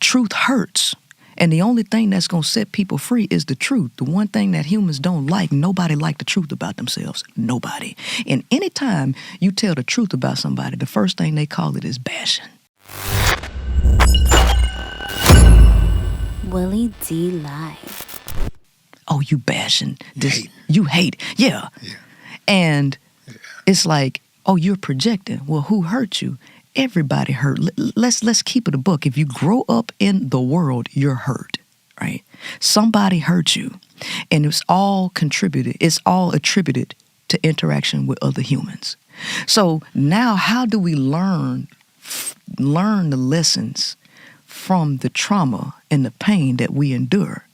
truth hurts. And the only thing that's going to set people free is the truth. The one thing that humans don't like, nobody like the truth about themselves. Nobody. And anytime you tell the truth about somebody, the first thing they call it is bashing. Willie D. Live. Oh, you bashing. You hate. Yeah. And it's like, oh, you're projecting. Well, who hurt you? Everybody hurt. Let's keep it a book. If you grow up in the world, you're hurt, right? Somebody hurt you, and it's all contributed. It's all attributed to interaction with other humans. So now, how do we learn the lessons from the trauma and the pain that we endure?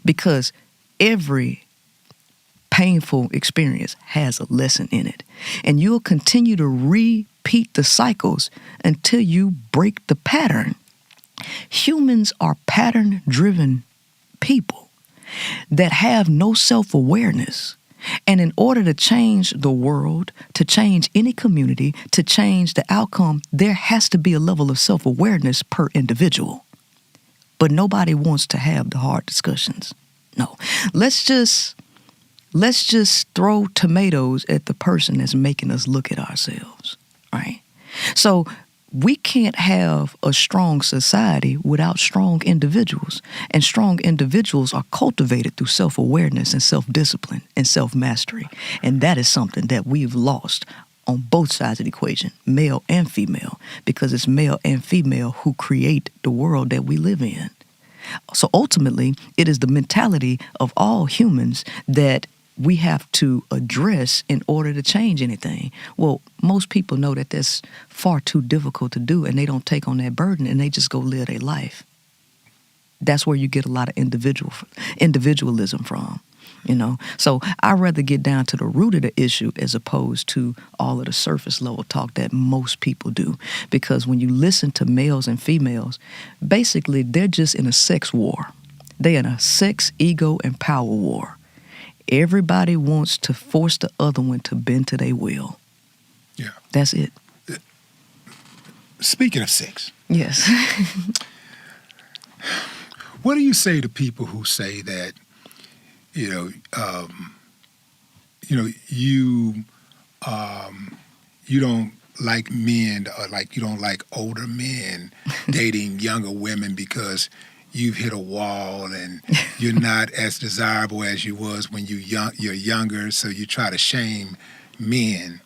Because every painful experience has a lesson in it, and you'll continue to repeat the cycles until you break the pattern. Humans are pattern-driven people that have no self-awareness. And in order to change the world, to change any community, to change the outcome, there has to be a level of self-awareness per individual. But nobody wants to have the hard discussions. No. Let's just throw tomatoes at the person that's making us look at ourselves, right? So we can't have a strong society without strong individuals. And strong individuals are cultivated through self-awareness and self-discipline and self-mastery. And that is something that we've lost on both sides of the equation, male and female, because it's male and female who create the world that we live in. So ultimately, it is the mentality of all humans that we have to address in order to change anything. Well, most people know that that's far too difficult to do, and they don't take on that burden, and they just go live their life. That's where you get a lot of individualism from, you know. So I'd rather get down to the root of the issue as opposed to all of the surface level talk that most people do. Because when you listen to males and females, basically they're just in a sex war. They're in a sex, ego, and power war. Everybody wants to force the other one to bend to their will. Yeah. That's it. Speaking of sex. Yes. What do you say to people who say that, you don't like men, or like you don't like older men dating younger women because you've hit a wall and you're not as desirable as you was when you're younger, so you try to shame men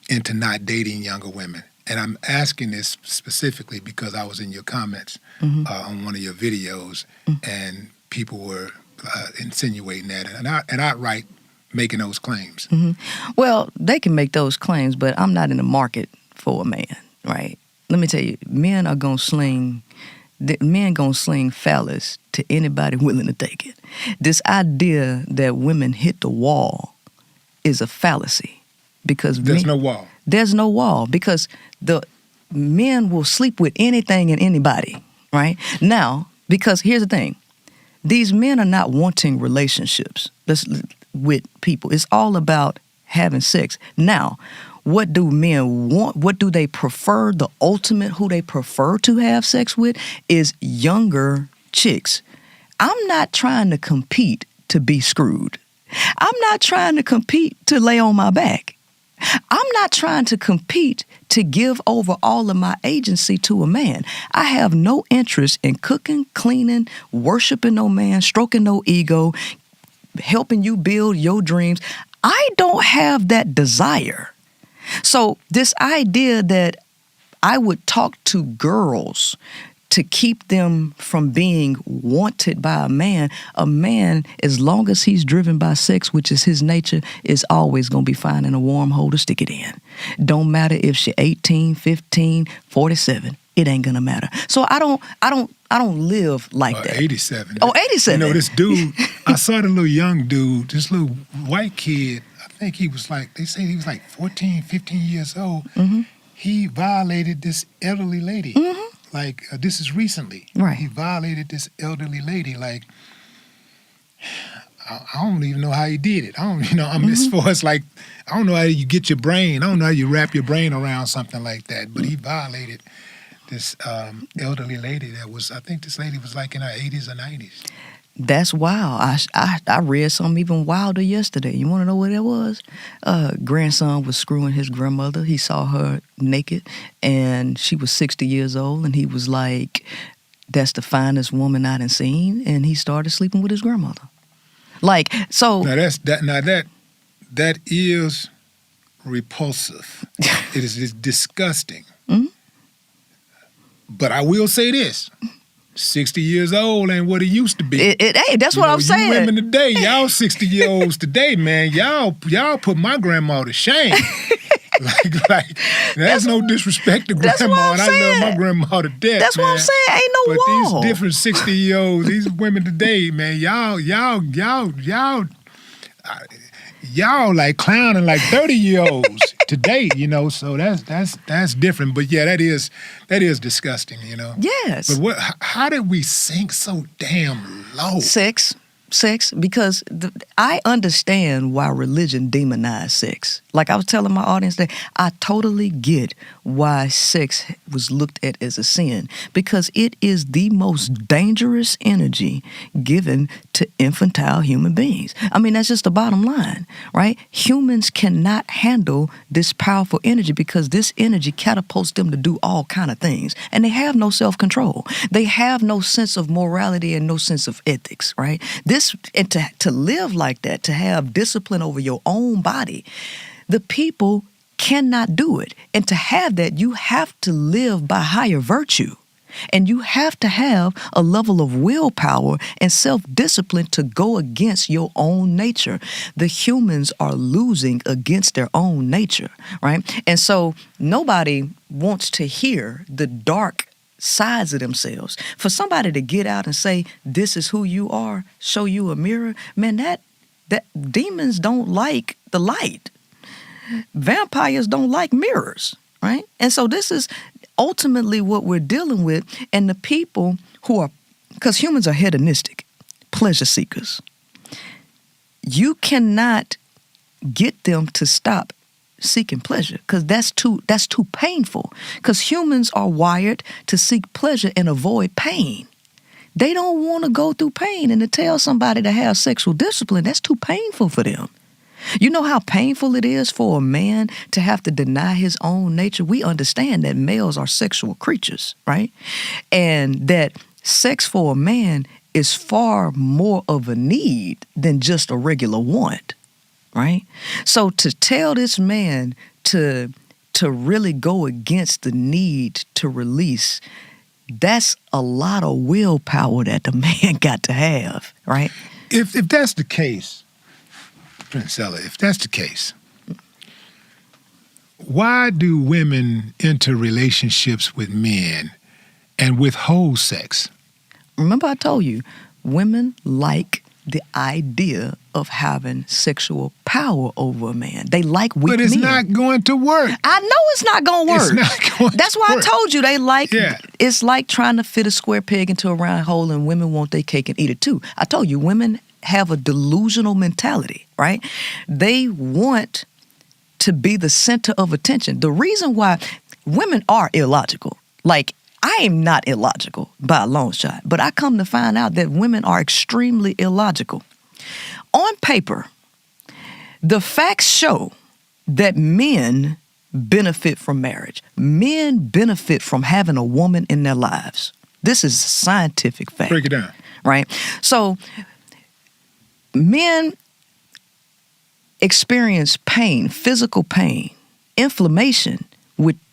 into not dating younger women. And I'm asking this specifically because I was in your comments on one of your videos, and people were insinuating that, and outright making those claims. Well, they can make those claims, but I'm not in the market for a man, right? Let me tell you, men gonna sling phallus to anybody willing to take it. This idea that women hit the wall is a fallacy, because there's no wall. There's no wall, because the men will sleep with anything and anybody, right? Now, because here's the thing. These men are not wanting relationships with people. It's all about having sex. Now, what do men want? What do they prefer? The ultimate who they prefer to have sex with is younger chicks. I'm not trying to compete to be screwed. I'm not trying to compete to lay on my back. I'm not trying to compete to give over all of my agency to a man. I have no interest in cooking, cleaning, worshiping no man, stroking no ego, helping you build your dreams. I don't have that desire. So this idea that I would talk to girls to keep them from being wanted by a man, as long as he's driven by sex, which is his nature, is always going to be finding a warm hole to stick it in. Don't matter if she's 18, 15, 47. It ain't going to matter. So I don't live like that. 87. Oh, 87. You know, this dude, I saw the little young dude, this little white kid, I think he was like, they say he was like 14, 15 years old. He violated this elderly lady. Like, this is recently. Right. He violated this elderly lady. Like, I don't even know how he did it. As far as like, I don't know how you get your brain. I don't know how you wrap your brain around something like that. But he violated this elderly lady that was, I think this lady was like in her 80s or 90s. That's wild. I read something even wilder yesterday. You want to know what it was? Grandson was screwing his grandmother. He saw her naked, and she was 60 years old, and he was like, that's the finest woman I done seen, and he started sleeping with his grandmother. Like, so... Now, that is repulsive. It is disgusting. Mm-hmm. But I will say this. 60 years old ain't what it used to be. Hey, that's what I'm saying. You women today, y'all 60-year-olds today, man, y'all put my grandma to shame. like there's no disrespect to grandma, and I love my grandma to death. That's man. what I'm saying. Ain't no wall. But these different 60-year-olds, these women today, man, y'all like clowning like 30-year-olds today, so that's different. But yeah, that is disgusting, Yes. But how did we sink so damn low? Sex, because I understand why religion demonized sex. Like I was telling my audience that I totally get why sex was looked at as a sin, because it is the most dangerous energy given to infantile human beings. I mean, that's just the bottom line, right? Humans cannot handle this powerful energy because this energy catapults them to do all kind of things, and they have no self-control. They have no sense of morality and no sense of ethics, right? And to live like that, to have discipline over your own body, the people cannot do it. And to have that, you have to live by higher virtue. And you have to have a level of willpower and self-discipline to go against your own nature. The humans are losing against their own nature, right? And so nobody wants to hear the dark sides of themselves. For somebody to get out and say, this is who you are, show you a mirror, man, that demons don't like the light. Vampires don't like mirrors, right? And so this is ultimately what we're dealing with. And the people who are, because humans are hedonistic, pleasure seekers, you cannot get them to stop seeking pleasure, because that's too painful, because humans are wired to seek pleasure and avoid pain. They don't want to go through pain, and to tell somebody to have sexual discipline, that's too painful for them. You know how painful it is for a man to have to deny his own nature? We understand that males are sexual creatures, right? And that sex for a man is far more of a need than just a regular want. Right? So to tell this man to really go against the need to release, that's a lot of willpower that the man got to have, right? If that's the case, Princella, if that's the case, why do women enter relationships with men and withhold sex? Remember I told you, women like the idea of having sexual power over a man. They like weak men. But it's not going to work. I know it's not going to work. It's not going That's why to work. I told you it's like trying to fit a square peg into a round hole, and women want their cake and eat it too. I told you, women have a delusional mentality, right? They want to be the center of attention. The reason why women are illogical, like, I am not illogical by a long shot, but I come to find out that women are extremely illogical. On paper, the facts show that men benefit from marriage. Men benefit from having a woman in their lives. This is a scientific fact. Break it down. Right? So, men experience pain, physical pain, inflammation,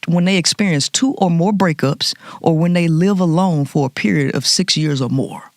when they experience 2 or more breakups, or when they live alone for a period of 6 years or more.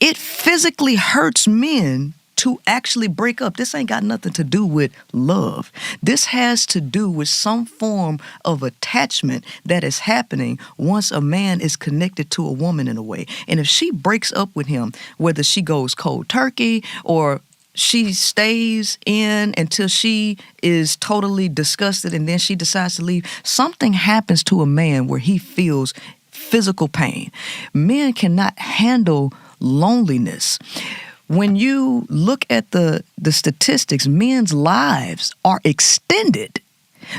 It physically hurts men to actually break up. This ain't got nothing to do with love. This has to do with some form of attachment that is happening once a man is connected to a woman in a way. And if she breaks up with him, whether she goes cold turkey or she stays in until she is totally disgusted and then she decides to leave, something happens to a man where he feels physical pain. Men cannot handle loneliness. When you look at the statistics, men's lives are extended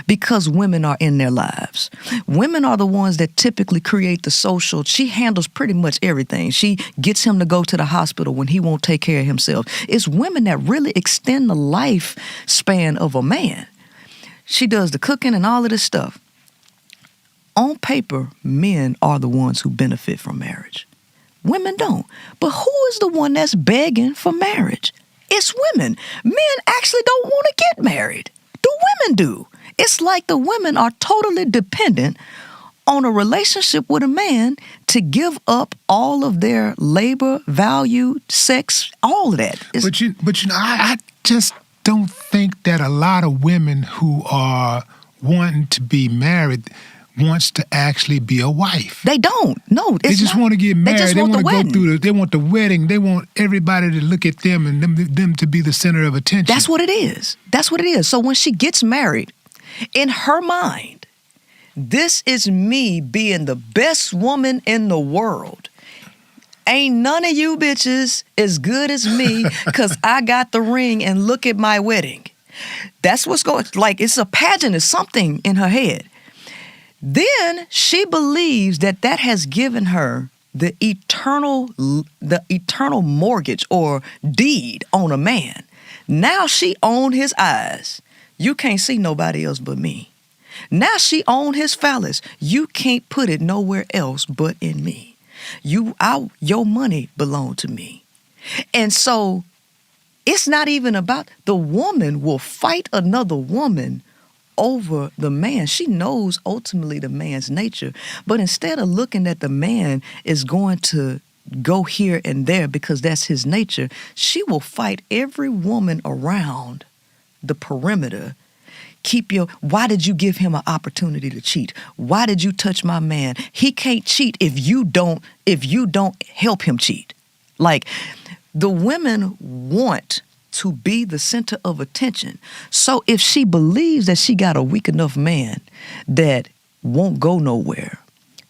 because women are in their lives. Women are the ones that typically create the social. She handles pretty much everything. She gets him to go to the hospital when he won't take care of himself. It's women that really extend the lifespan of a man. She does the cooking and all of this stuff. On paper, men are the ones who benefit from marriage. Women don't. But who is the one that's begging for marriage? It's women. Men actually don't want to get married. The women do. It's like the women are totally dependent on a relationship with a man to give up all of their labor, value, sex, all of that. But you know, I just don't think that a lot of women who are wanting to be married wants to actually be a wife. They don't. No, they just want to get married. They just want to the wedding. Go through they want the wedding. They want everybody to look at them and them to be the center of attention. That's what it is. That's what it is. So when she gets married, in her mind, this is me being the best woman in the world. Ain't none of you bitches as good as me because I got the ring and look at my wedding. That's what's going, like it's a pageant, it's something in her head. Then she believes that has given her the eternal mortgage or deed on a man. Now she own his eyes. You can't see nobody else but me. Now she own his phallus. You can't put it nowhere else but in me. Your money belong to me. And so it's not even about the woman will fight another woman over the man. She knows ultimately the man's nature, but instead of looking at the man is going to go here and there because that's his nature, she will fight every woman around the perimeter. Why did you give him an opportunity to cheat? Why did you touch my man? He can't cheat if you don't help him cheat. Like, the women want to be the center of attention. So if she believes that she got a weak enough man that won't go nowhere,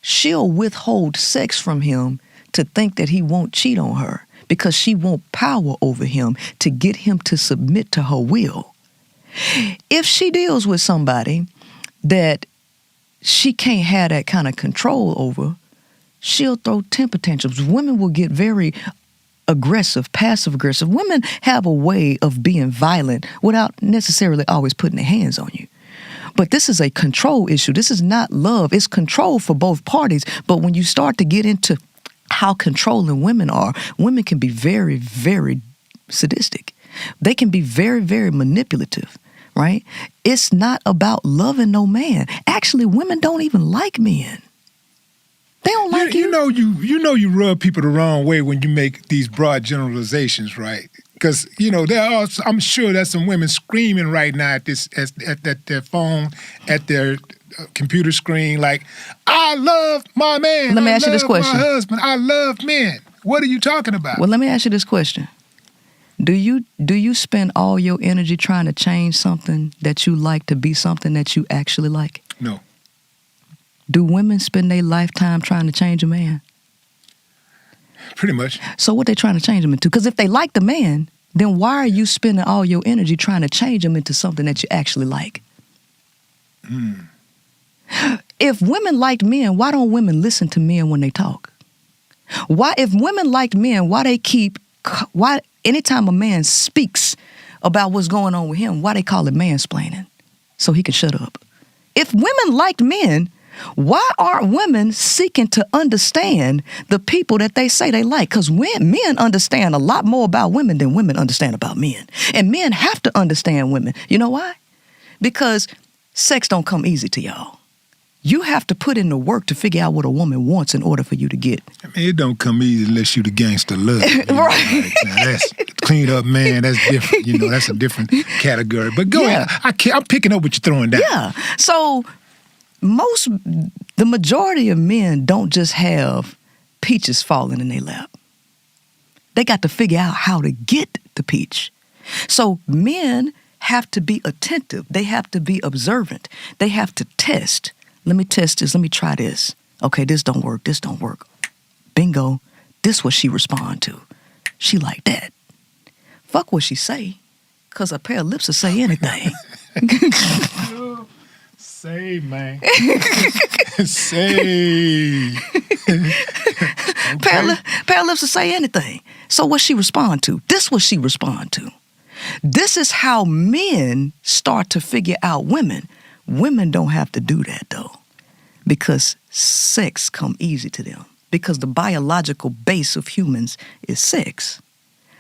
she'll withhold sex from him to think that he won't cheat on her because she wants power over him to get him to submit to her will. If she deals with somebody that she can't have that kind of control over, she'll throw temper tantrums. Women will get very aggressive, passive aggressive. Women have a way of being violent without necessarily always putting their hands on you. But this is a control issue. This is not love. It's control for both parties. But when you start to get into how controlling women are, women can be very, very sadistic. They can be very, very manipulative, right? It's not about loving no man. Actually, women don't even like men. They don't like you. You rub people the wrong way when you make these broad generalizations, right? Because I'm sure there's some women screaming right now at their phone, at their computer screen, like, "I love my man. Let me ask you this question. My husband. I love men." What are you talking about? Well, let me ask you this question. Do you spend all your energy trying to change something that you like to be something that you actually like? No. Do women spend their lifetime trying to change a man? Pretty much. So what they trying to change him into? Because if they like the man, then why are you spending all your energy trying to change him into something that you actually like? If women liked men, why don't women listen to men when they talk? If women liked men, why anytime a man speaks about what's going on with him, why they call it mansplaining? So he can shut up. If women liked men, why aren't women seeking to understand the people that they say they like? Because men understand a lot more about women than women understand about men. And men have to understand women. You know why? Because sex don't come easy to y'all. You have to put in the work to figure out what a woman wants in order for you to get. I mean, it don't come easy unless you the gangster love. Right. Like, now that's clean up, man. That's different. That's a different category. But go ahead. I'm picking up what you're throwing down. Yeah. So the majority of men don't just have peaches falling in their lap. They got to figure out how to get the peach. So men have to be attentive. They have to be observant. They have to test. Let me test this. Let me try this. Okay, this don't work. This don't work. Bingo. This what she respond to. She like that. Fuck what she say, because a pair of lips will say anything. Save, man. Save. Pair of lips will say anything. So what she respond to? This what she respond to. This is how men start to figure out women. Women don't have to do that though, because sex come easy to them. Because the biological base of humans is sex.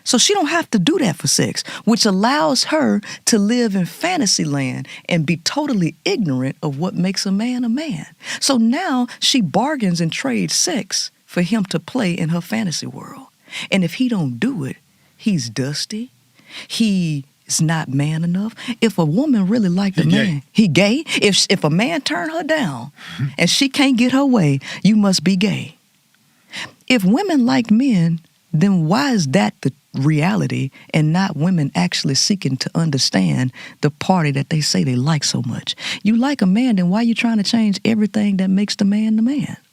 So she don't have to do that for sex, which allows her to live in fantasy land and be totally ignorant of what makes a man a man. So now she bargains and trades sex for him to play in her fantasy world. And if he don't do it, he's dusty. He is not man enough. If a woman really liked a man, he gay. If a man turn her down and she can't get her way, you must be gay. If women like men, then why is that the reality and not women actually seeking to understand the party that they say they like so much? You like a man, then why are you trying to change everything that makes the man?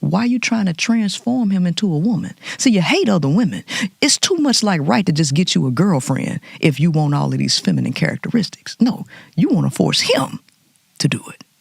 Why are you trying to transform him into a woman? See, you hate other women. It's too much like right to just get you a girlfriend if you want all of these feminine characteristics. No, you want to force him to do it.